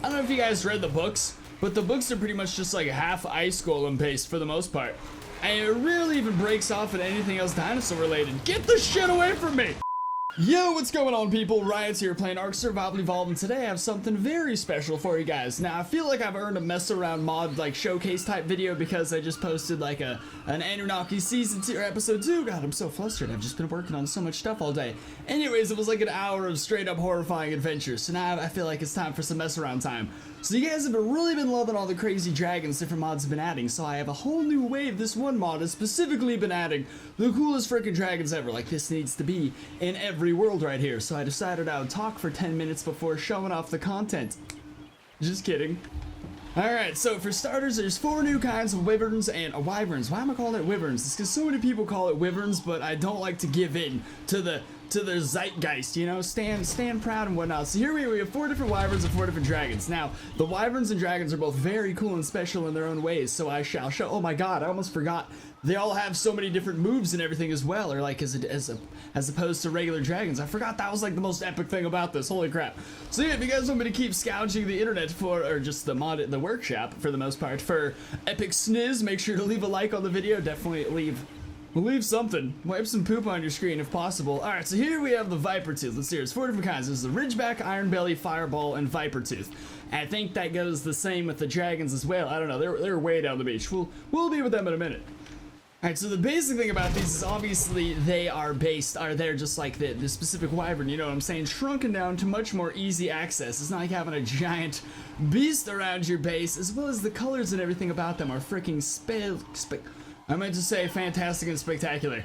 I don't know if you guys read the books, but the books are pretty much just like half ice golem based for the most part. And it rarely even breaks off at anything else dinosaur related. Get the shit away from me! Yo, what's going on, people? Riot's here playing Ark Survival Evolved, and today I have something very special for you guys. Now, I feel like I've earned a mess around mod like showcase type video because I just posted like an Anunnaki season 2 or episode 2. God, I'm so flustered. I've just been working on so much stuff all day. Anyways, it was like an hour of straight up horrifying adventures. So now I feel like it's time for some mess around time. So you guys have really been loving all the crazy dragons different mods have been adding. So I have a whole new wave. This one mod has specifically been adding the coolest freaking dragons ever. Like, this needs to be in every world right here. So I decided I would talk for 10 minutes before showing off the content. Just kidding. Alright, so for starters, there's 4 new kinds of wyverns and wyverns. Why am I calling it wyverns? It's because so many people call it wyverns, but I don't like to give in to the zeitgeist, you know, stand proud and whatnot. So here we have 4 different wyverns and 4 different dragons. Now, the wyverns and dragons are both very cool and special in their own ways, so I shall show. Oh my god, I almost forgot. They all have so many different moves and everything as well, or like as opposed to regular dragons. I forgot that was like the most epic thing about this. Holy crap. So yeah, if you guys want me to keep scourging the internet for, or just the workshop for the most part, for epic sniz, make sure to leave a like on the video. Definitely leave something. Wipe some poop on your screen if possible. Alright, so here we have the Viper Tooth. Let's see, there's 4 different kinds. There's the Ridgeback, Iron Belly, Fireball, and Viper Tooth. And I think that goes the same with the dragons as well. I don't know, they're way down the beach. We'll be with them in a minute. Alright, so the basic thing about these is obviously they're just like the specific wyvern, you know what I'm saying, shrunken down to much more easy access. It's not like having a giant beast around your base, as well as the colors and everything about them are freaking I meant to say fantastic and spectacular.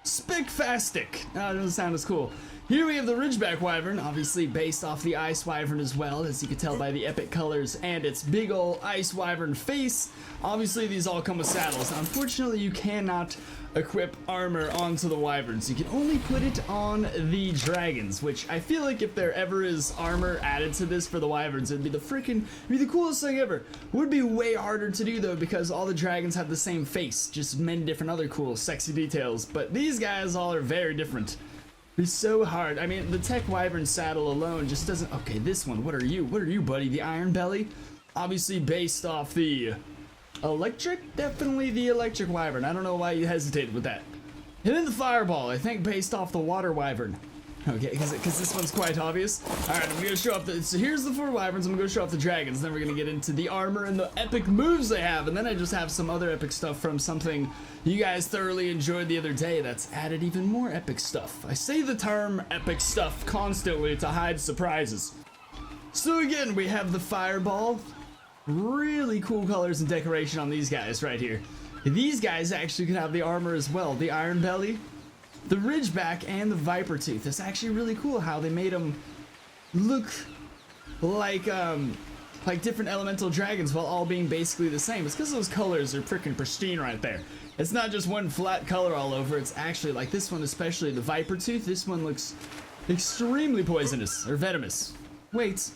Spickfastic! That doesn't sound as cool. Here we have the Ridgeback Wyvern, obviously based off the Ice Wyvern as well, as you can tell by the epic colors and its big ol' Ice Wyvern face. Obviously these all come with saddles. Now, unfortunately, you cannot equip armor onto the Wyverns. You can only put it on the dragons, which I feel like if there ever is armor added to this for the Wyverns, it'd be the coolest thing ever. Would be way harder to do though, because all the dragons have the same face, just many different other cool, sexy details. But these guys all are very different. It's so hard. I mean, the Tech Wyvern saddle alone just doesn't... Okay, this one, what are you? What are you, buddy? The Iron Belly? Obviously based off the electric? Definitely the electric wyvern. I don't know why you hesitated with that. And then the Fireball, I think based off the water wyvern. Okay, because this one's quite obvious. Alright, I'm gonna show off so here's the 4 wyverns, I'm gonna go show off the dragons, then we're gonna get into the armor and the epic moves they have, and then I just have some other epic stuff from something you guys thoroughly enjoyed the other day that's added even more epic stuff. I say the term epic stuff constantly to hide surprises. So again, we have the Fireball. Really cool colors and decoration on these guys right here. These guys actually can have the armor as well. The Iron Belly, the Ridgeback, and the Viper Tooth. It's actually really cool how they made them look like different elemental dragons while all being basically the same. It's because those colors are freaking pristine right there. It's not just one flat color all over. It's actually like this one, especially the Viper Tooth. This one looks extremely poisonous or venomous. Wait.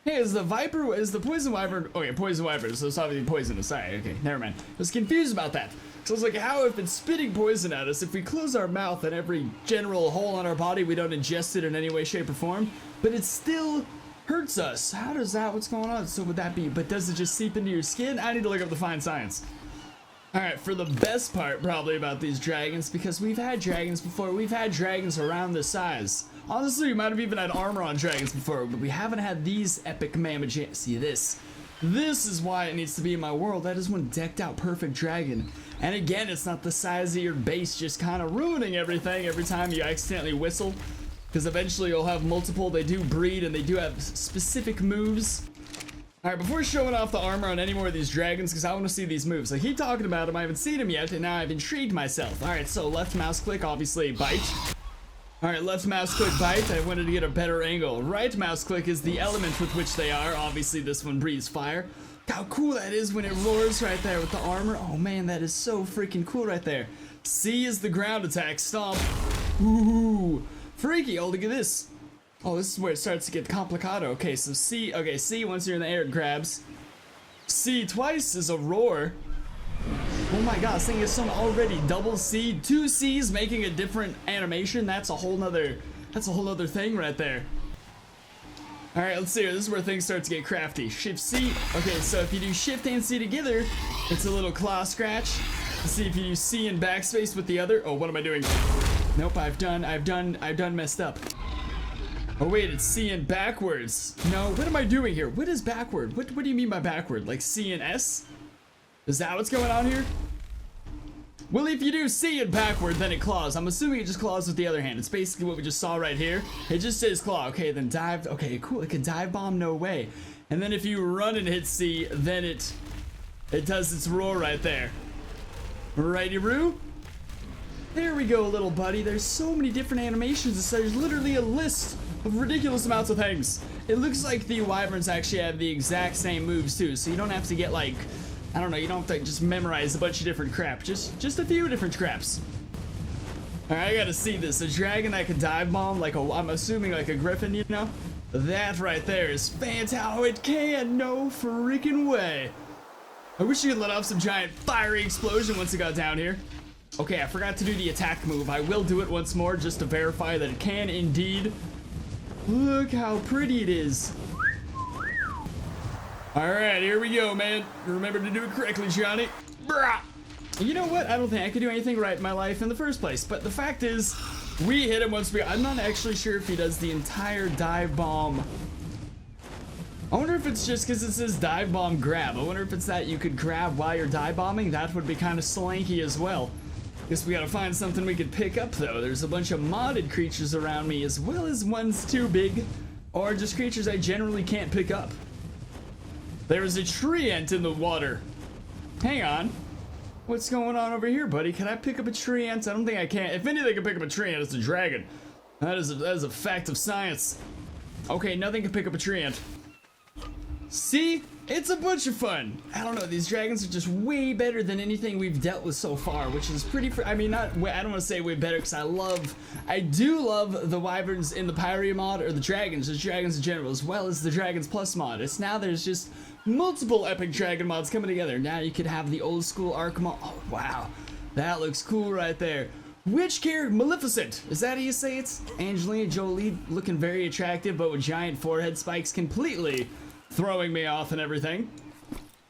Hey, is the poison wyvern? Okay, poison wyvern, so it's obviously poisonous. Sorry, okay, never mind. I was confused about that. So I was like, how if it's spitting poison at us, if we close our mouth and every general hole on our body, we don't ingest it in any way, shape, or form, but it still hurts us. How does that, what's going on? So would that be, but does it just seep into your skin? I need to look up the fine science. Alright, for the best part probably about these dragons, because we've had dragons before, we've had dragons around this size. Honestly, we might have even had armor on dragons before, but we haven't had these epic mammoth. See this? This is why it needs to be in my world. That is one decked out perfect dragon. And again, it's not the size of your base just kind of ruining everything every time you accidentally whistle. Because eventually you'll have multiple, they do breed and they do have specific moves. Alright, before showing off the armor on any more of these dragons, because I want to see these moves. I keep talking about them, I haven't seen them yet, and now I've intrigued myself. Alright, so left mouse click, obviously bite. Alright, left mouse click bite, I wanted to get a better angle. Right mouse click is the element with which they are. Obviously this one breathes fire. How cool that is when it roars right there with the armor. Oh man, that is so freaking cool right there. C is the ground attack, stomp. Ooh, freaky. Oh, look at this. Oh, this is where it starts to get complicado. Okay, so C, C once you're in the air it grabs. C twice is a roar. Oh my god, this thing is some already double C, 2 C's making a different animation. That's a whole nother thing right there. All right, let's see here. This is where things start to get crafty. Shift C. Okay, so if you do Shift and C together, it's a little claw scratch. Let's see if you do C and backspace with the other. Oh, what am I doing? Nope, I've done messed up. Oh wait, it's C and backwards. No, what am I doing here? What is backward? What do you mean by backward? Like C and S? Is that what's going on here? Well, if you do C and backward, then it claws. I'm assuming it just claws with the other hand. It's basically what we just saw right here. It just says claw. Okay, then dive. Okay, cool. It can dive bomb, no way. And then if you run and hit C, then it does its roar right there. Righty-roo. There we go, little buddy. There's so many different animations. So there's literally a list of ridiculous amounts of things. It looks like the wyverns actually have the exact same moves too, so you don't have to get like, I don't know, you don't have to just memorize a bunch of different crap. Just a few different craps. Alright, I gotta see this. A dragon that can dive bomb like I'm assuming like a griffin, you know? That right there is fantastic. How it can, no freaking way. I wish you could let off some giant fiery explosion once it got down here. Okay, I forgot to do the attack move. I will do it once more just to verify that it can indeed. Look how pretty it is. Alright, here we go, man. Remember to do it correctly, Johnny. Brah. You know what? I don't think I could do anything right in my life in the first place. But the fact is, we hit him once I'm not actually sure if he does the entire dive bomb. I wonder if it's just because it says dive bomb grab. I wonder if it's that you could grab while you're dive bombing. That would be kind of slanky as well. Guess we gotta find something we could pick up though. There's a bunch of modded creatures around me as well as ones too big or just creatures I generally can't pick up. There's a tree ant in the water. Hang on. What's going on over here, buddy? Can I pick up a tree ant? I don't think I can. If anything can pick up a tree ant, it's a dragon. That is a fact of science. Okay, nothing can pick up a tree ant. See? It's a bunch of fun. I don't know, these dragons are just way better than anything we've dealt with so far, which is pretty, I mean, I don't want to say way better because I do love the wyverns in the Pyria mod, or the dragons in general, as well as the Dragons Plus mod. It's now there's just multiple epic dragon mods coming together. Now you could have the old school Arc mod. Oh, wow. That looks cool right there. Which character? Maleficent. Is that how you say it? Angelina Jolie looking very attractive, but with giant forehead spikes, completely throwing me off and everything.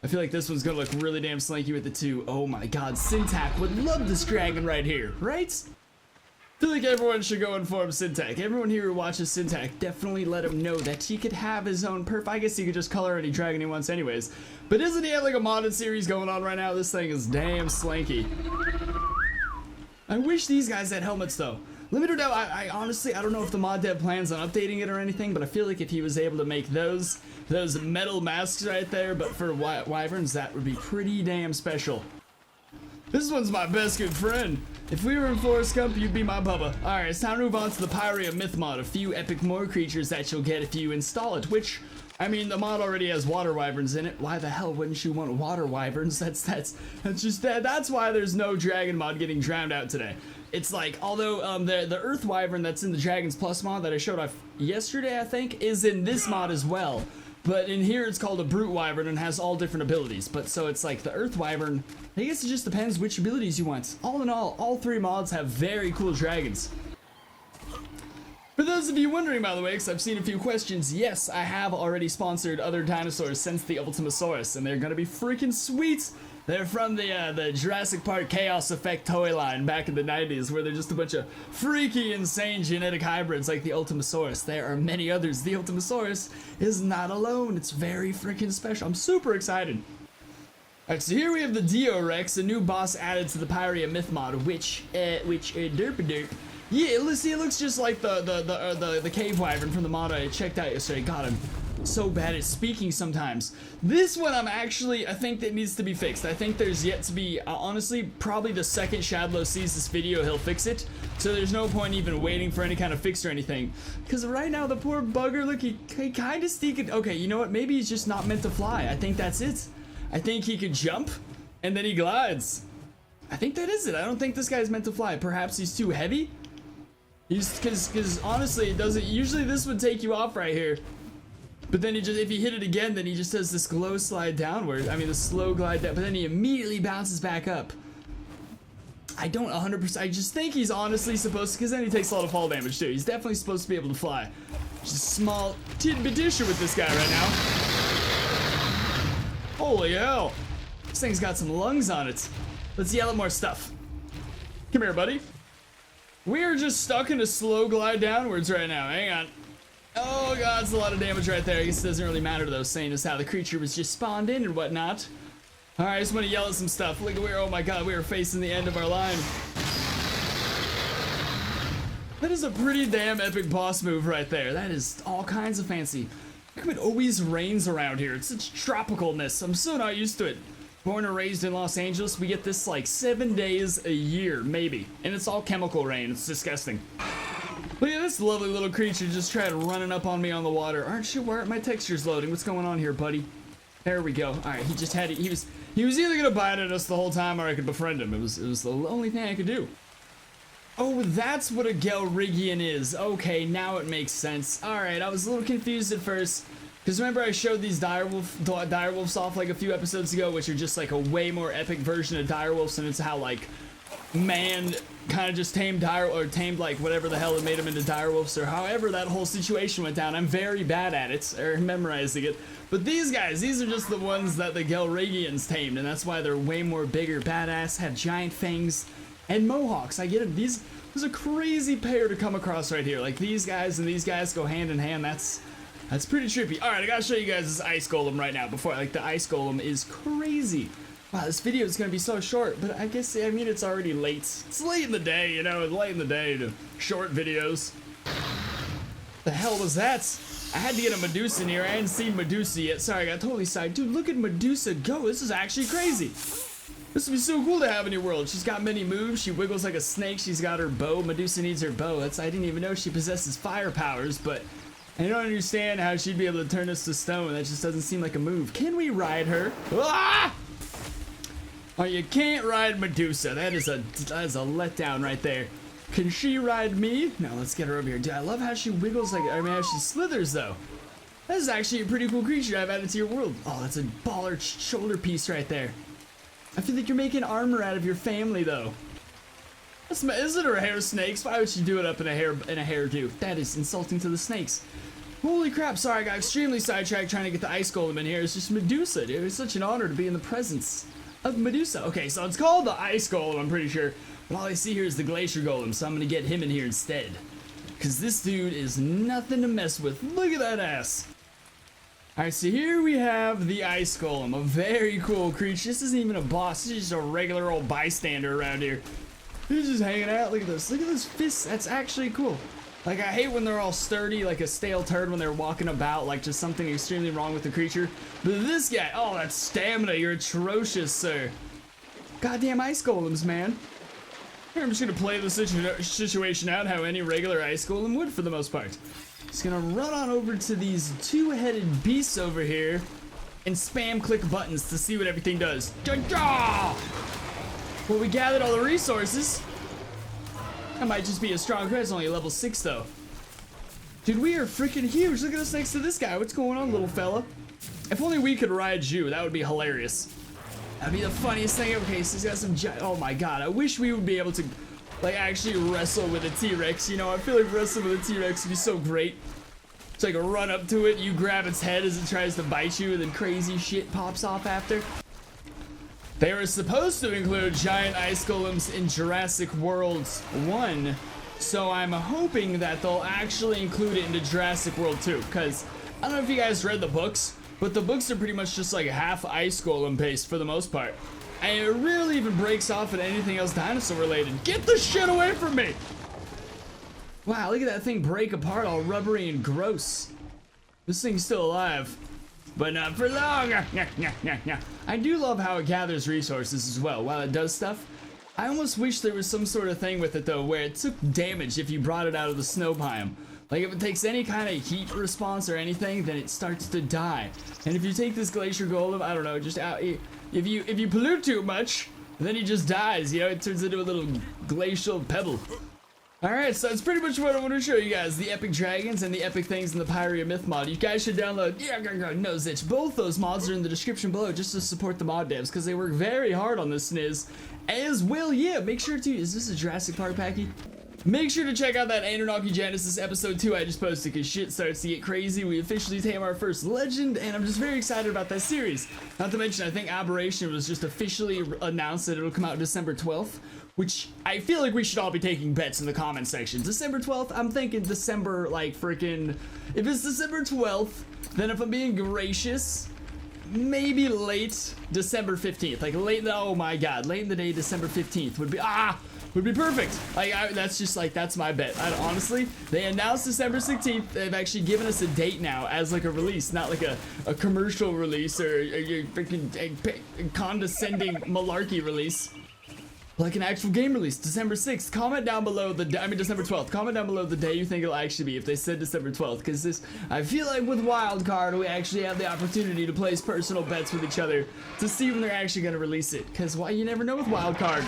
I feel like this one's gonna look really damn slinky with the two. Oh my god, Syntac would love this dragon right here, right? I feel like everyone should go inform Syntac. Everyone here who watches Syntac, definitely let him know that he could have his own I guess he could just color any dragon he wants anyways. But doesn't he have like a modded series going on right now? This thing is damn slanky. I wish these guys had helmets though. Limited out, I honestly, I don't know if the mod dev plans on updating it or anything, but I feel like if he was able to make those metal masks right there, but for wyverns, that would be pretty damn special. This one's my best good friend. If we were in Forrest Gump, you'd be my bubba. Alright, it's time to move on to the Pyria myth mod. A few epic more creatures that you'll get if you install it, which, I mean, the mod already has water wyverns in it. Why the hell wouldn't you want water wyverns? That's why there's no dragon mod getting drowned out today. It's like, although the Earth Wyvern that's in the Dragons Plus mod that I showed off yesterday, I think, is in this mod as well. But in here it's called a Brute Wyvern and has all different abilities. But so it's like the Earth Wyvern, I guess it just depends which abilities you want. All in all three mods have very cool dragons. For those of you wondering, by the way, because I've seen a few questions, yes, I have already sponsored other dinosaurs since the Ultimasaurus, and they're gonna be freaking sweet. They're from the Jurassic Park Chaos Effect toy line back in the 90s, where they're just a bunch of freaky, insane genetic hybrids like the Ultimasaurus. There are many others. The Ultimasaurus is not alone. It's very freaking special. I'm super excited. Alright, so here we have the Dio-Rex, a new boss added to the Pyria myth mod, which derp-a-derp. Yeah, let's see, it looks just like the cave wyvern from the mod I checked out yesterday. God, I'm so bad at speaking sometimes. This one I think that needs to be fixed. I think there's yet to be, honestly, probably the second Shadlow sees this video, he'll fix it. So there's no point even waiting for any kind of fix or anything. Because right now, the poor bugger, look, he kind of sneaked. Okay, you know what? Maybe he's just not meant to fly. I think that's it. I think he could jump, and then he glides. I think that is it. I don't think this guy's meant to fly. Perhaps he's too heavy? Because honestly, it doesn't. Usually this would take you off right here. But then if you hit it again, then he just does this slow slide downward. I mean, the slow glide down, but then he immediately bounces back up. I don't 100%. I just think he's honestly supposed to, because then he takes a lot of fall damage too. He's definitely supposed to be able to fly. Just a small tidbit issue with this guy right now. Holy hell. This thing's got some lungs on it. Let's yell at more stuff. Come here, buddy. We are just stuck in a slow glide downwards right now. Hang on. Oh god, it's a lot of damage right there. I guess it doesn't really matter though, seeing as how the creature was just spawned in and whatnot. Alright, I just want to yell at some stuff. Look at where, oh my god, we are facing the end of our line. That is a pretty damn epic boss move right there. That is all kinds of fancy. Look how it always rains around here. It's such tropicalness. I'm so not used to it. Born and raised in Los Angeles, we get this like 7 days a year, maybe. And it's all chemical rain. It's disgusting. Look at this lovely little creature just tried running up on me on the water. Aren't you worried? My texture's loading. What's going on here, buddy? There we go. All right, he just had it. He was either gonna bite at us the whole time or I could befriend him. It was the only thing I could do. Oh, that's what a Gelrigian is. Okay, now it makes sense. All right, I was a little confused at first. Because remember I showed these direwolves off like a few episodes ago, which are just like a way more epic version of direwolves, and it's how like man kind of just tamed tamed like whatever the hell that made them into direwolves, or however that whole situation went down. I'm very bad at it, or memorizing it. But these guys, these are just the ones that the Gelrigians tamed, and that's why they're way more bigger, badass, have giant fangs, and mohawks. I get it. There's a crazy pair to come across right here. Like these guys and these guys go hand in hand. That's pretty trippy. All right, I gotta show you guys this ice golem right now. Before, like, the ice golem is crazy. Wow, this video is gonna be so short, but I guess, I mean, it's already late. It's late in the day, you know, it's late in the day to short videos. The hell was that? I had to get a Medusa in here. I hadn't seen Medusa yet. Sorry, I got totally side. Dude, look at Medusa go. This is actually crazy. This would be so cool to have in your world. She's got many moves. She wiggles like a snake. She's got her bow. Medusa needs her bow. I didn't even know she possesses fire powers, but I don't understand how she'd be able to turn us to stone. That just doesn't seem like a move. Can we ride her? Ah! Oh, you can't ride Medusa. That is a letdown right there. Can she ride me? No, let's get her over here. Dude, I love how she wiggles like, I mean, how she slithers though. That is actually a pretty cool creature I've added to your world. Oh, that's a baller shoulder piece right there. I feel like you're making armor out of your family though. Isn't her hair snakes? Why would she do it up in a hairdo? That is insulting to the snakes. Holy crap, sorry, I got extremely sidetracked trying to get the ice golem in here. It's just Medusa, dude. It's such an honor to be in the presence of Medusa. Okay, so it's called the ice golem, I'm pretty sure. But all I see here is the glacier golem, so I'm gonna get him in here instead. Because this dude is nothing to mess with. Look at that ass. Alright, so here we have the ice golem, a very cool creature. This isn't even a boss, this is just a regular old bystander around here. He's just hanging out. Look at this. Look at this fist. That's actually cool. Like, I hate when they're all sturdy, like a stale turd when they're walking about, like just something extremely wrong with the creature. But this guy, oh, that stamina. You're atrocious, sir. Goddamn ice golems, man. Here, I'm just going to play the situation out how any regular ice golem would for the most part. Just going to run on over to these two-headed beasts over here and spam click buttons to see what everything does. Ja-ja! Well, we gathered all the resources. That might just be a strong crit. It's only a level 6 though. Dude, we are freaking huge. Look at us next to this guy. What's going on, little fella? If only we could ride you, that would be hilarious. That'd be the funniest thing ever. Okay, so he's got some giant, oh my god. I wish we would be able to, like, actually wrestle with a T-Rex. You know, I feel like wrestling with a T-Rex would be so great. It's like a run up to it, you grab its head as it tries to bite you, and then crazy shit pops off after. They were supposed to include giant ice golems in Jurassic World 1, so I'm hoping that they'll actually include it into Jurassic World 2, because I don't know if you guys read the books, but the books are pretty much just like half ice golem based for the most part. And it really even breaks off at anything else dinosaur related. Get the shit away from me! Wow, look at that thing break apart all rubbery and gross. This thing's still alive. But not for long. I do love how it gathers resources as well while it does stuff. I almost wish there was some sort of thing with it though where it took damage if you brought it out of the snow biome. Like if it takes any kind of heat response or anything, then it starts to die. And if you take this glacier golem, I don't know, just out, if you pollute too much, then he just dies. You know, it turns into a little glacial pebble. Alright, so that's pretty much what I want to show you guys. The epic dragons and the epic things in the Pyria Myth mod. You guys should download, no zitch. Both those mods are in the description below just to support the mod devs because they work very hard on this sniz. As well, yeah, make sure to, is this a Jurassic Park packy? Make sure to check out that Anunnaki Genesis episode 2 I just posted, because shit starts to get crazy. We officially tame our first legend, and I'm just very excited about that series. Not to mention, I think Aberration was just officially announced that it'll come out December 12th, which I feel like we should all be taking bets in the comment section. December 12th, I'm thinking December, like, freaking... If it's December 12th, then if I'm being gracious, maybe late December 15th. Like, oh my god, late in the day, December 15th would be perfect. Like, that's just like, that's my bet. Honestly, they announced December 16th. They've actually given us a date now as like a release, not like a commercial release or a freaking condescending malarkey release. Like an actual game release, December 6th. Comment down below December 12th. Comment down below the day you think it'll actually be if they said December 12th. Because this, I feel like with Wildcard, we actually have the opportunity to place personal bets with each other to see when they're actually going to release it. Because why, you never know with Wildcard.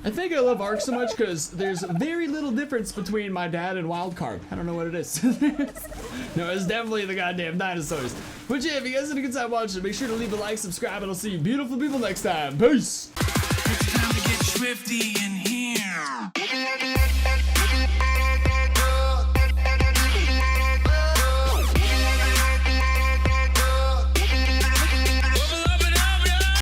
I think I love Ark so much because there's very little difference between my dad and Wildcard. I don't know what it is. No, it's definitely the goddamn dinosaurs. But yeah, if you guys had a good time watching, make sure to leave a like, subscribe, and I'll see you beautiful people next time. Peace! It's time to get swifty in here.